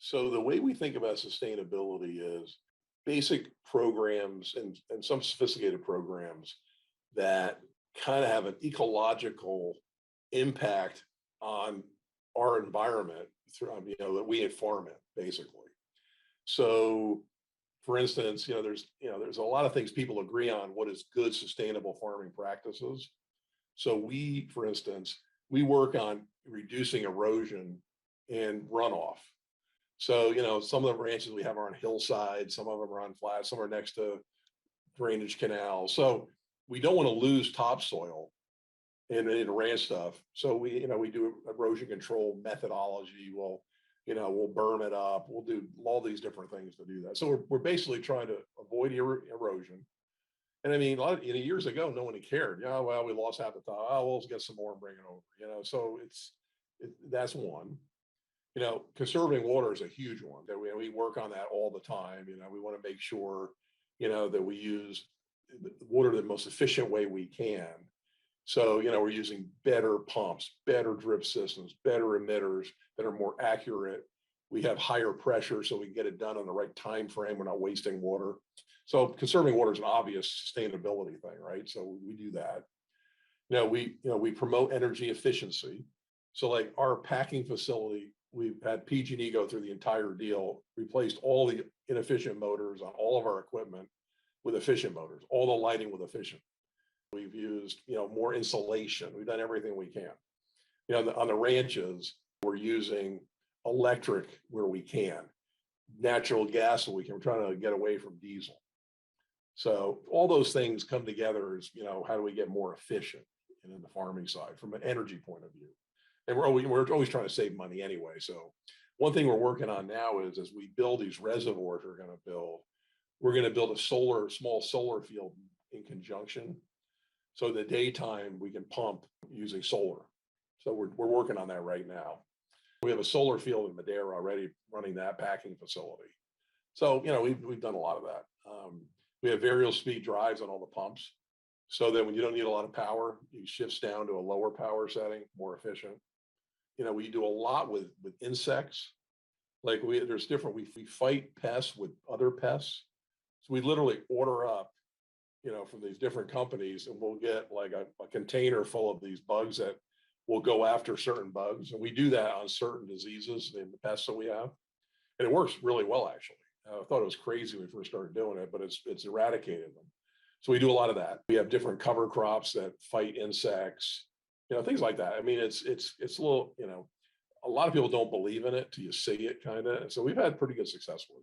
So the way we think about sustainability is basic programs and some sophisticated programs that kind of have an ecological impact on our environment through, that we farm in basically. So for instance, there's a lot of things people agree on what is good sustainable farming practices. So for instance, we work on reducing erosion and runoff. So, some of the ranches we have are on hillsides, some of them are on flats, some are next to drainage canals. So we don't want to lose topsoil in ranch stuff. So we do erosion control methodology. We'll berm it up. We'll do all these different things to do that. So we're basically trying to avoid erosion. And I mean, a lot of years ago, no one cared. Yeah, well, we lost half the top. Oh, we'll get some more and bring it over. So that's one. Conserving water is a huge one that we work on that all the time. We want to make sure, that we use water the most efficient way we can. So, we're using better pumps, better drip systems, better emitters that are more accurate. We have higher pressure so we can get it done on the right time frame. We're not wasting water. So conserving water is an obvious sustainability thing, right? So we do that. We promote energy efficiency. So like our packing facility, we've had PG&E go through the entire deal, replaced all the inefficient motors on all of our equipment with efficient motors, all the lighting with efficient. We've used, more insulation. We've done everything we can. On the ranches, we're using electric where we can, natural gas where we can. We're trying to get away from diesel. So all those things come together as, how do we get more efficient in the farming side from an energy point of view? And we're always trying to save money anyway. So one thing we're working on now is as we build these reservoirs we're going to build a small solar field in conjunction. So in the daytime we can pump using solar. So we're working on that right now. We have a solar field in Madera already running that packing facility. So, we've done a lot of that. We have variable speed drives on all the pumps. So that when you don't need a lot of power, it shifts down to a lower power setting, more efficient. We do a lot with insects. Like we fight pests with other pests. So we literally order up, from these different companies, and we'll get like a container full of these bugs that will go after certain bugs. And we do that on certain diseases and the pests that we have. And it works really well, actually. I thought it was crazy when we first started doing it, but it's eradicated them. So we do a lot of that. We have different cover crops that fight insects, things like that. I mean, it's a little, a lot of people don't believe in it till you see it kind of. So we've had pretty good success with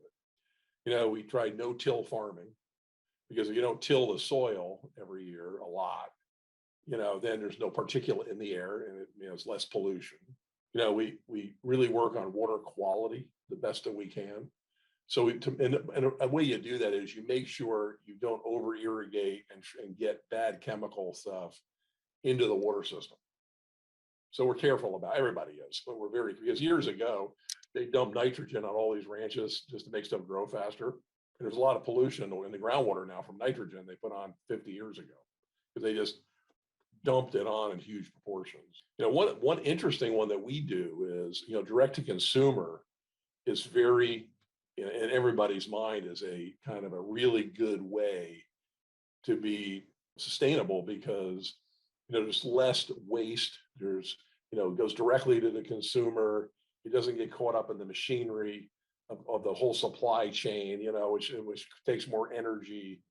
it. We tried no-till farming because if you don't till the soil every year a lot, then there's no particulate in the air and it's less pollution. We really work on water quality the best that we can. So and a way you do that is you make sure you don't over irrigate and get bad chemical stuff into the water system. So we're careful about, everybody is, but because years ago, they dumped nitrogen on all these ranches just to make stuff grow faster. And there's a lot of pollution in the groundwater now from nitrogen they put on 50 years ago because they just dumped it on in huge proportions. One interesting one that we do is, direct to consumer is very, in everybody's mind, is a kind of a really good way to be sustainable because there's less waste. It goes directly to the consumer. It doesn't get caught up in the machinery of the whole supply chain, which takes more energy,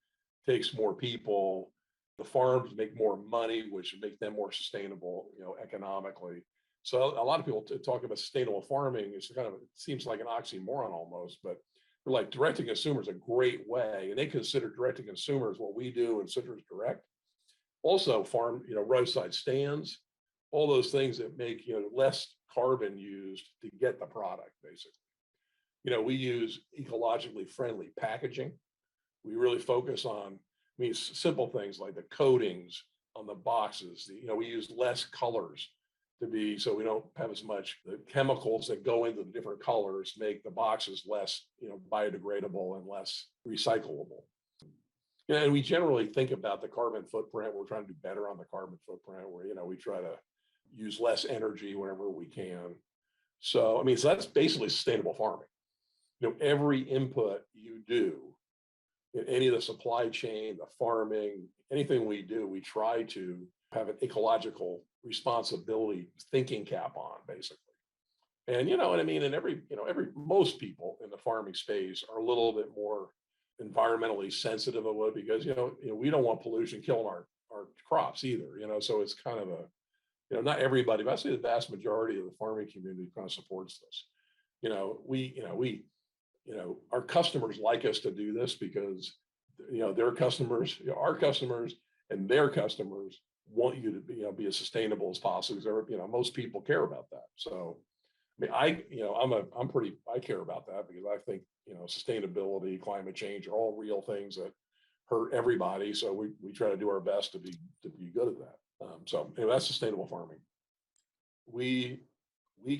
takes more people. The farms make more money, which make them more sustainable, economically. So a lot of people talk about sustainable farming. It seems like an oxymoron almost, but we're like direct to consumer is a great way, and they consider direct to consumer is what we do in Citrus Direct. Also farm, roadside stands, all those things that make, less carbon used to get the product, basically. We use ecologically friendly packaging. We really focus on, simple things like the coatings on the boxes. We use less colors so we don't have as much the chemicals that go into the different colors make the boxes less, biodegradable and less recyclable. And we generally think about the carbon footprint. We're trying to do better on the carbon footprint where, we try to use less energy whenever we can. So, so that's basically sustainable farming. every input you do in any of the supply chain, the farming, anything we do, we try to have an ecological responsibility thinking cap on, basically. And you know what I mean? And most people in the farming space are a little bit more environmentally sensitive of it because, we don't want pollution killing our crops either, so it's kind of a, not everybody, but I say the vast majority of the farming community kind of supports this. Our customers like us to do this because, their customers, our customers and their customers want you to be as sustainable as possible. Because most people care about that. So, I care about that because I think, sustainability, climate change are all real things that hurt everybody. So we try to do our best to be good at that. So anyway, that's sustainable farming. We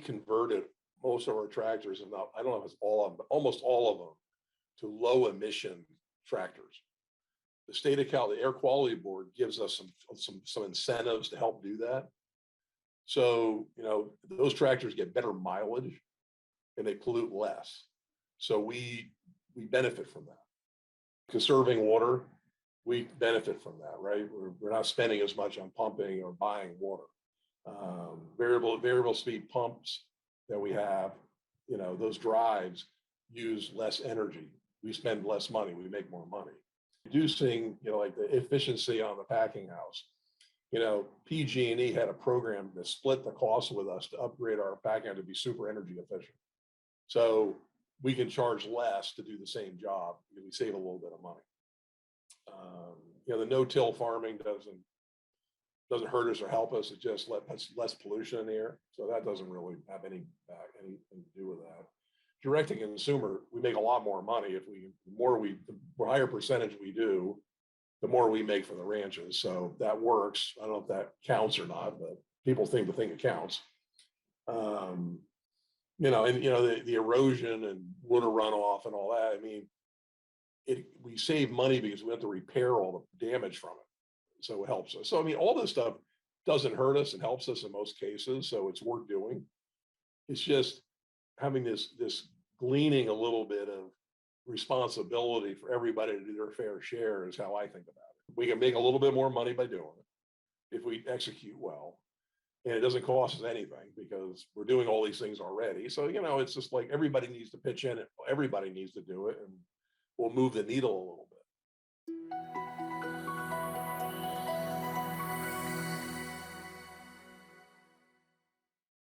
converted most of our tractors, and I don't know if it's all of them, but almost all of them, to low emission tractors. The state of Cal, the Air Quality Board gives us some incentives to help do that. So, those tractors get better mileage and they pollute less. So we benefit from that. Conserving water, we benefit from that, right? We're not spending as much on pumping or buying water. Variable speed pumps that we have, those drives use less energy. We spend less money, we make more money. Reducing, like the efficiency on the packing house. PG&E had a program that split the cost with us to upgrade our packing house to be super energy efficient. So we can charge less to do the same job because we save a little bit of money. The no-till farming doesn't hurt us or help us. It just lets less pollution in the air. So that doesn't really have anything to do with that. Direct to consumer, we make a lot more money if the higher percentage we do, the more we make for the ranches. So that works. I don't know if that counts or not, but people think it counts. The erosion and water runoff and all that. We save money because we have to repair all the damage from it. So it helps us. So, all this stuff doesn't hurt us. It helps us in most cases. So it's worth doing. It's just having this gleaning a little bit of responsibility for everybody to do their fair share is how I think about it. We can make a little bit more money by doing it if we execute well. And it doesn't cost us anything because we're doing all these things already. So, it's just like everybody needs to pitch in. Everybody needs to do it. And we'll move the needle a little bit.